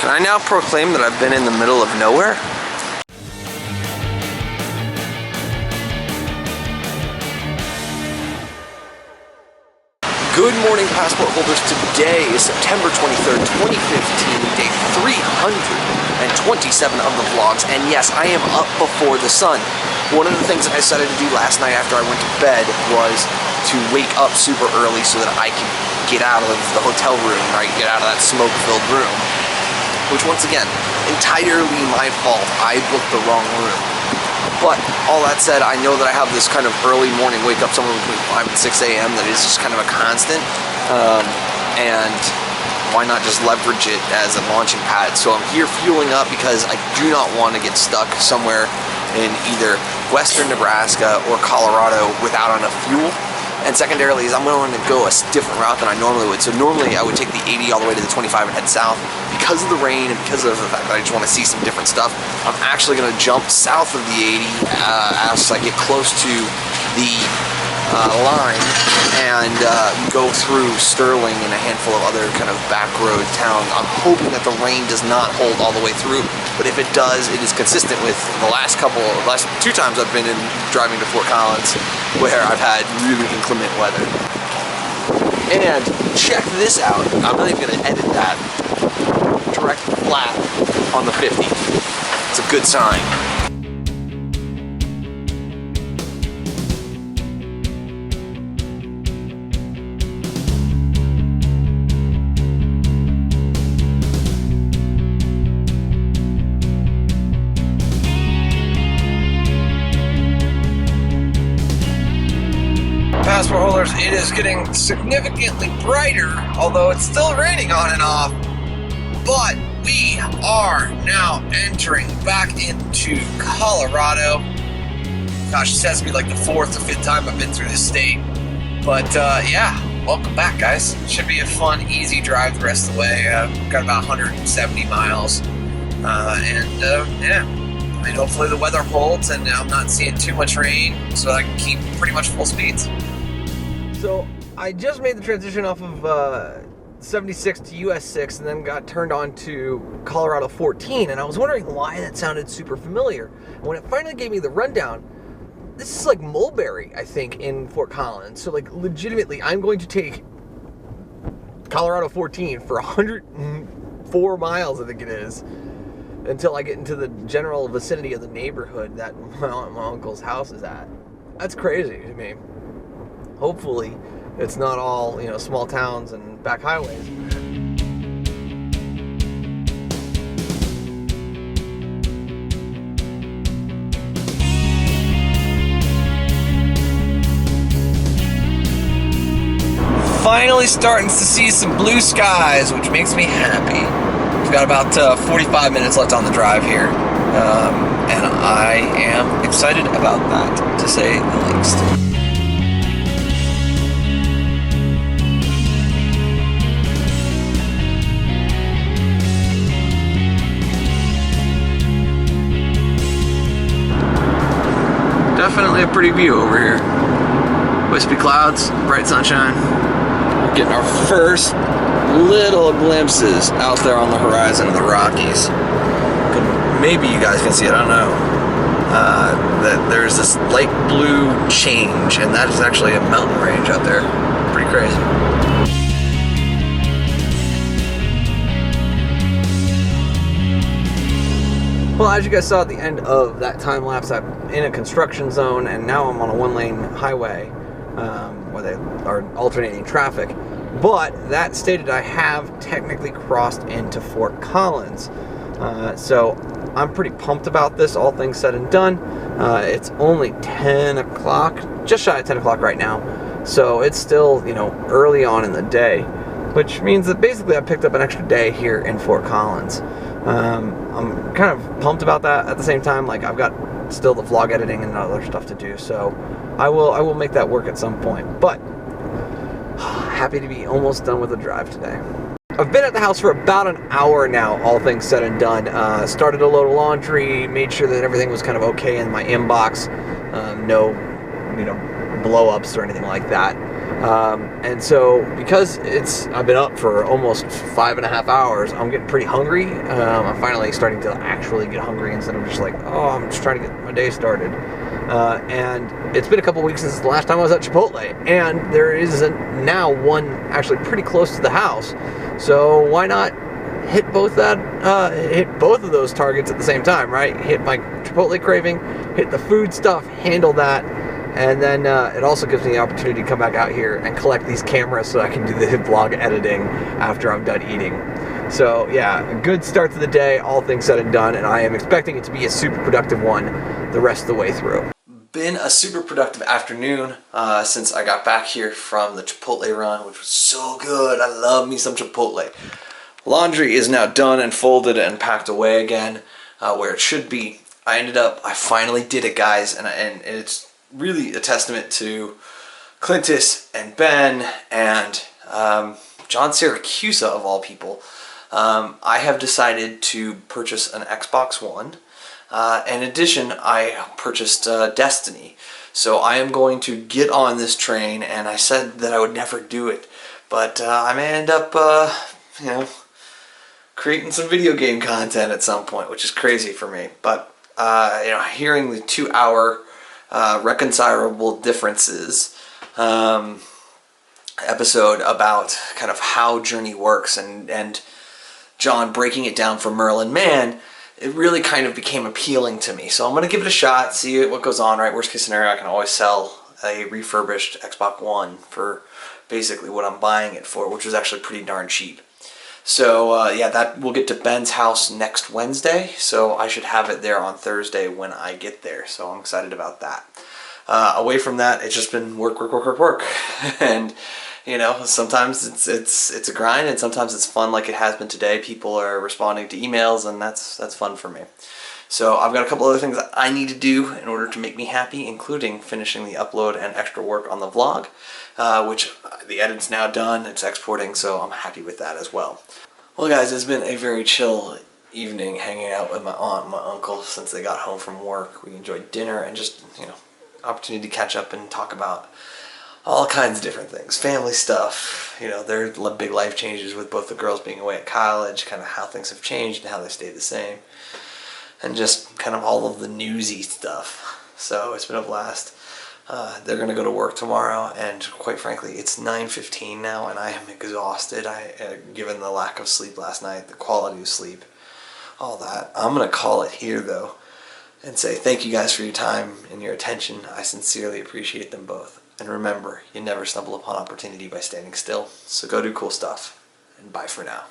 Can I now proclaim that I've been in the middle of nowhere? Good morning, passport holders. Today is September 23rd, 2015, day 327 of the vlogs, and yes, I am up before the sun. One of the things that I decided to do last night after I went to bed was to wake up super early so that I could get out of the hotel room, right? Get out of that smoke-filled room. Which, once again, entirely my fault. I booked the wrong room. But all that said, I know that I have this kind of early morning wake up somewhere between 5 and 6 a.m. that is just kind of a constant. And why not just leverage it as a launching pad? So I'm here fueling up because I do not want to get stuck somewhere in either western Nebraska or Colorado without enough fuel. And secondarily is I'm willing to go a different route than I normally would. So normally I would take the 80 all the way to the 25 and head south. Because of the rain and because of the fact that I just want to see some different stuff, I'm actually going to jump south of the 80 as I get close to the line and go through Sterling and a handful of other kind of back road towns. I'm hoping that the rain does not hold all the way through, but if it does, it is consistent with the last two times I've been driving to Fort Collins, where I've had really inclement weather. And check this out. I'm not even going to edit that. Direct flat on the 50. It's a good sign. Passport holders, it is getting significantly brighter, although it's still raining on and off. But we are now entering back into Colorado. Gosh, this has to be like the 4th or 5th time I've been through this state. But yeah, welcome back, guys. It should be a fun, easy drive the rest of the way. Got about 170 miles. Yeah, I mean, hopefully the weather holds and I'm not seeing too much rain so I can keep pretty much full speeds. So I just made the transition off of 76 to US 6 and then got turned on to Colorado 14, and I was wondering why that sounded super familiar. And when it finally gave me the rundown, this is like Mulberry, I think, in Fort Collins. So like legitimately, I'm going to take Colorado 14 for 104 miles, I think it is, until I get into the general vicinity of the neighborhood that my uncle's house is at. That's crazy to me. Hopefully it's not all, you know, small towns and back highways. Finally starting to see some blue skies, which makes me happy. We've got about 45 minutes left on the drive here, and I am excited about that, to say the least. Definitely a pretty view over here. Wispy clouds, bright sunshine. Getting our first little glimpses out there on the horizon of the Rockies. Maybe you guys can see it, I don't know. That there's this light blue change, and that is actually a mountain range out there. Pretty crazy. Well, as you guys saw at the end of that time lapse, I'm in a construction zone, and now I'm on a one-lane highway where they are alternating traffic. But that stated, I have technically crossed into Fort Collins. So I'm pretty pumped about this, all things said and done. It's only 10 o'clock, just shy of 10 o'clock right now. So it's still, you know, early on in the day, which means that basically I picked up an extra day here in Fort Collins. I'm kind of pumped about that. At the same time, like, I've got still the vlog editing and other stuff to do, so I will make that work at some point. But happy to be almost done with the drive today. I've been at the house for about an hour now, all things said and done. Started a load of laundry, made sure that everything was kind of okay in my inbox. No, blow-ups or anything like that. And so because I've been up for almost 5.5 hours, I'm getting pretty hungry. I'm finally starting to actually get hungry instead of just like, oh, I'm just trying to get my day started. And it's been a couple weeks since the last time I was at Chipotle, and there is now one actually pretty close to the house. So why not hit both of those targets at the same time, right? Hit my Chipotle craving, hit the food stuff, handle that. And then it also gives me the opportunity to come back out here and collect these cameras so I can do the vlog editing after I'm done eating. So yeah, a good start to the day, all things said and done, and I am expecting it to be a super productive one the rest of the way through. Been a super productive afternoon since I got back here from the Chipotle run, which was so good. I love me some Chipotle. Laundry is now done and folded and packed away again where it should be. I finally did it, guys, and it's really a testament to Clintus and Ben and John Siracusa, of all people. I have decided to purchase an Xbox One. In addition, I purchased Destiny. So I am going to get on this train, and I said that I would never do it. But I may end up, creating some video game content at some point, which is crazy for me. But, hearing the 2-hour reconcilable differences episode about kind of how Journey works and John breaking it down for Merlin Mann, it really kind of became appealing to me. So I'm going to give it a shot, see what goes on, right? Worst case scenario, I can always sell a refurbished Xbox One for basically what I'm buying it for, which was actually pretty darn cheap. So yeah, that will get to Ben's house next Wednesday, so I should have it there on Thursday when I get there. So I'm excited about that. Away from that, it's just been work, and sometimes it's a grind, and sometimes it's fun, like it has been today. People are responding to emails, and that's fun for me. So I've got a couple other things that I need to do in order to make me happy, including finishing the upload and extra work on the vlog, which the edit's now done, it's exporting, so I'm happy with that as well. Well guys, it's been a very chill evening hanging out with my aunt and my uncle since they got home from work. We enjoyed dinner and just, opportunity to catch up and talk about all kinds of different things. Family stuff, their big life changes with both the girls being away at college, kind of how things have changed and how they stayed the same. And just kind of all of the newsy stuff. So it's been a blast. They're going to go to work tomorrow, and quite frankly, it's 9:15 now, and I am exhausted. Given the lack of sleep last night, the quality of sleep, all that. I'm going to call it here, though, and say thank you guys for your time and your attention. I sincerely appreciate them both. And remember, you never stumble upon opportunity by standing still. So go do cool stuff, and bye for now.